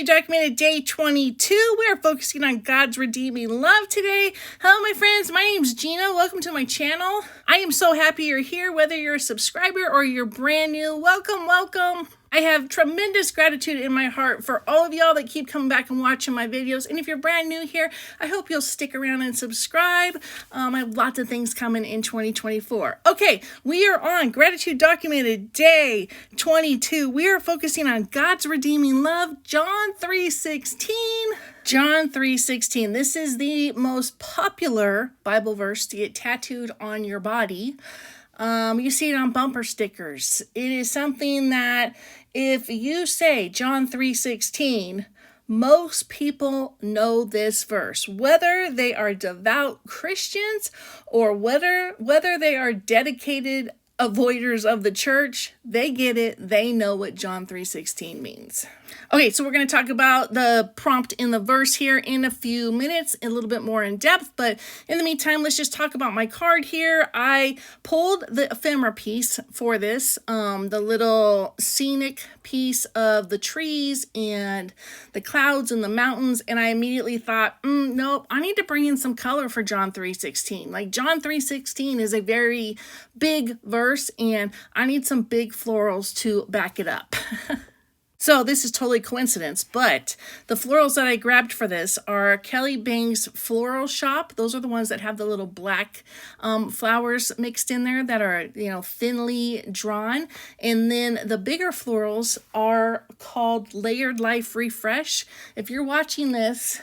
Gratitude Documented Day 22. We are focusing on God's redeeming love today. Hello, my friends. My name's Gina. Welcome to my channel. I am so happy you're here, whether you're a subscriber or you're brand new. Welcome, welcome. I have tremendous gratitude in my heart for all of y'all that keep coming back and watching my videos. And if you're brand new here, I hope you'll stick around and subscribe. I have lots of things coming in 2024. Okay, we are on Gratitude Documented Day 22. We are focusing on God's redeeming love, John 3:16. John 3:16. This is the most popular Bible verse to get tattooed on your body. You see it on bumper stickers. It is something that if you say John 3:16, most people know this verse, whether they are devout Christians or whether they are dedicated avoiders of the church. They get it. They know what John 3:16 means. Okay, so we're going to talk about the prompt in the verse here in a few minutes, a little bit more in depth. But in the meantime, let's just talk about my card here. I pulled the ephemera piece for this, the little scenic piece of the trees and the clouds and the mountains. And I immediately thought, nope, I need to bring in some color for John 3:16. Like John 3:16 is a very big verse, and I need some big florals to back it up. So this is totally coincidence, but the florals that I grabbed for this are Kelly Bang's Floral Shop. Those are the ones that have the little black flowers mixed in there that are, thinly drawn. And then the bigger florals are called Layered Life Refresh. If you're watching this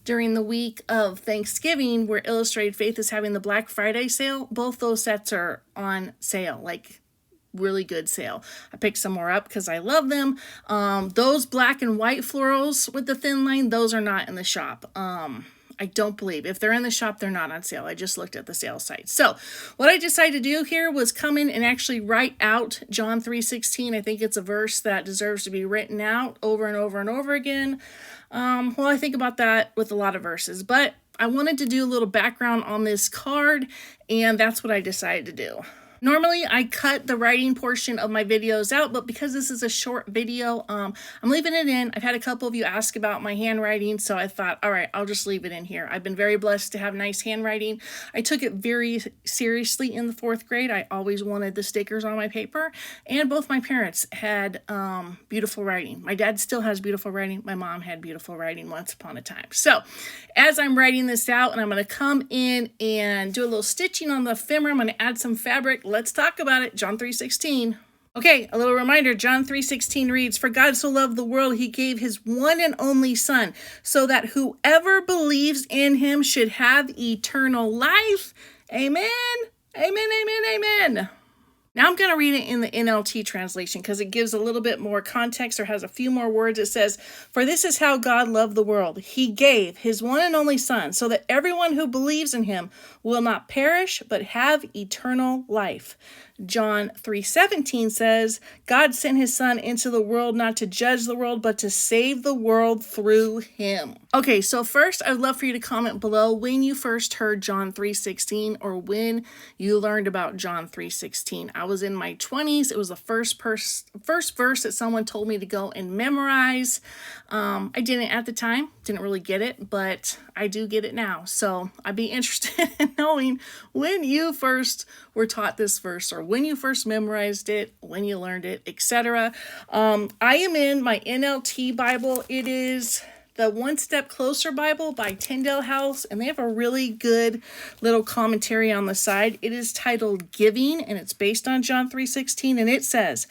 during the week of Thanksgiving, where Illustrated Faith is having the Black Friday sale, both those sets are on sale, like really good sale. I picked some more up because I love them. Those black and white florals with the thin line, those are not in the shop. I don't believe. If they're in the shop, they're not on sale. I just looked at the sale site. So what I decided to do here was come in and actually write out John 3:16. I think it's a verse that deserves to be written out over and over and over again. I think about that with a lot of verses, but I wanted to do a little background on this card, and that's what I decided to do. Normally, I cut the writing portion of my videos out, but because this is a short video, I'm leaving it in. I've had a couple of you ask about my handwriting, so I thought, all right, I'll just leave it in here. I've been very blessed to have nice handwriting. I took it very seriously in the 4th grade. I always wanted the stickers on my paper, and both my parents had beautiful writing. My dad still has beautiful writing. My mom had beautiful writing once upon a time. So as I'm writing this out, and I'm going to come in and do a little stitching on the ephemera, I'm going to add some fabric. Let's talk about it. John 3:16. Okay, a little reminder. John 3:16 reads, "For God so loved the world, he gave his one and only Son, so that whoever believes in him should have eternal life." Amen. Amen, amen, amen. Now I'm going to read it in the NLT translation because it gives a little bit more context or has a few more words. It says, "For this is how God loved the world. He gave his one and only Son, so that everyone who believes in him will not perish, but have eternal life." John 3:17 says, "God sent his Son into the world not to judge the world, but to save the world through him." Okay, so first, I'd love for you to comment below when you first heard John 3:16 or when you learned about John 3:16. I was in my 20s. It was the first verse that someone told me to go and memorize. I didn't at the time, didn't really get it, but I do get it now. So I'd be interested in knowing when you first were taught this verse or when you first memorized it, when you learned it, etc. I am in my NLT Bible. It is the One Step Closer Bible by Tyndale House, and they have a really good little commentary on the side. It is titled Giving, and it's based on John 3:16, and it says,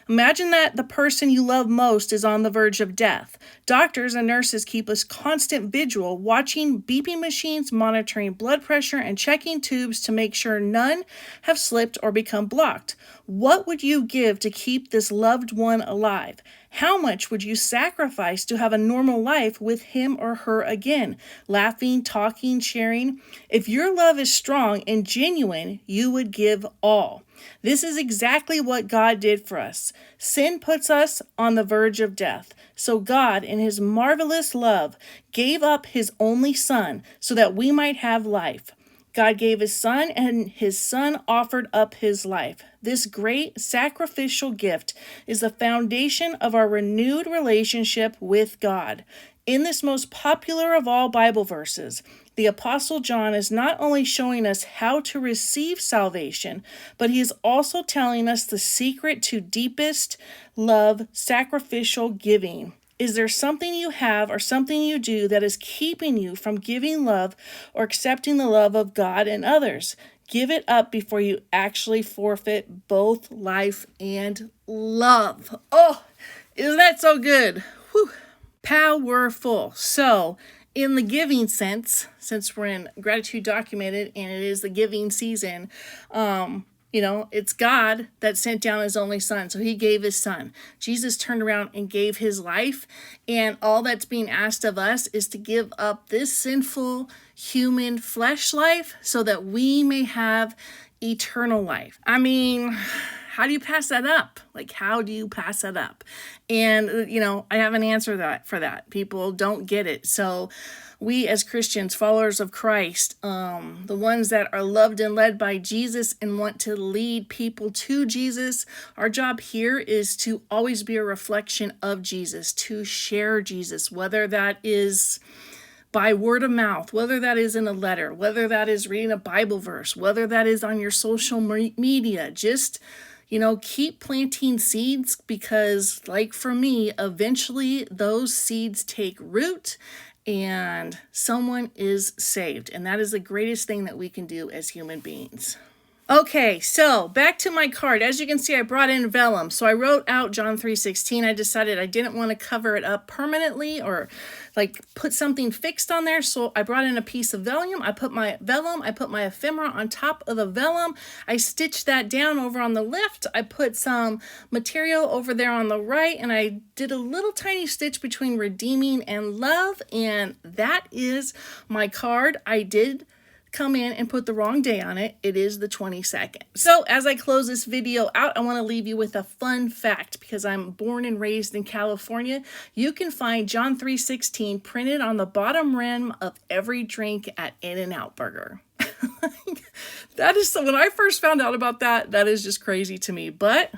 "Imagine that the person you love most is on the verge of death. Doctors and nurses keep a constant vigil, watching beeping machines, monitoring blood pressure, and checking tubes to make sure none have slipped or become blocked. What would you give to keep this loved one alive? How much would you sacrifice to have a normal life with him or her again? Laughing, talking, sharing. If your love is strong and genuine, you would give all. This is exactly what God did for us. Sin puts us on the verge of death. So God, in his marvelous love, gave up his only Son so that we might have life. God gave his son, and his son offered up his life. This great sacrificial gift is the foundation of our renewed relationship with God. In this most popular of all Bible verses, the Apostle John is not only showing us how to receive salvation, but he is also telling us the secret to deepest love, sacrificial giving. Is there something you have or something you do that is keeping you from giving love or accepting the love of God and others? Give it up before you actually forfeit both life and love. Oh, isn't that so good? Whew. Powerful. So, in the giving sense, since we're in Gratitude Documented and it is the giving season, it's God that sent down his only son. So he gave his son. Jesus turned around and gave his life. And all that's being asked of us is to give up this sinful human flesh life so that we may have eternal life. I mean, how do you pass that up? Like, how do you pass that up? And, I have an answer for that. People don't get it. So we as Christians, followers of Christ, the ones that are loved and led by Jesus and want to lead people to Jesus, our job here is to always be a reflection of Jesus, to share Jesus, whether that is by word of mouth, whether that is in a letter, whether that is reading a Bible verse, whether that is on your social media. Just keep planting seeds, because like for me, eventually those seeds take root and someone is saved. And that is the greatest thing that we can do as human beings. Okay, so back to my card. As you can see, I brought in vellum. So I wrote out John 3:16. I decided I didn't want to cover it up permanently or put something fixed on there. So I brought in a piece of vellum. I put my ephemera on top of the vellum. I stitched that down over on the left. I put some material over there on the right, and I did a little tiny stitch between redeeming and love. And that is my card. I did come in and put the wrong day on it. It is the 22nd. So as I close this video out, I want to leave you with a fun fact, because I'm born and raised in California. You can find John 3:16 printed on the bottom rim of every drink at In-N-Out Burger. That is so, when I first found out about that, that is just crazy to me. But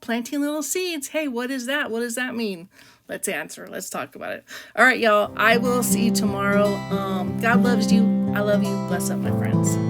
planting little seeds. Hey, what is that? What does that mean? Let's answer. Let's talk about it. All right, y'all. I will see you tomorrow. God loves you. I love you. Bless up, my friends.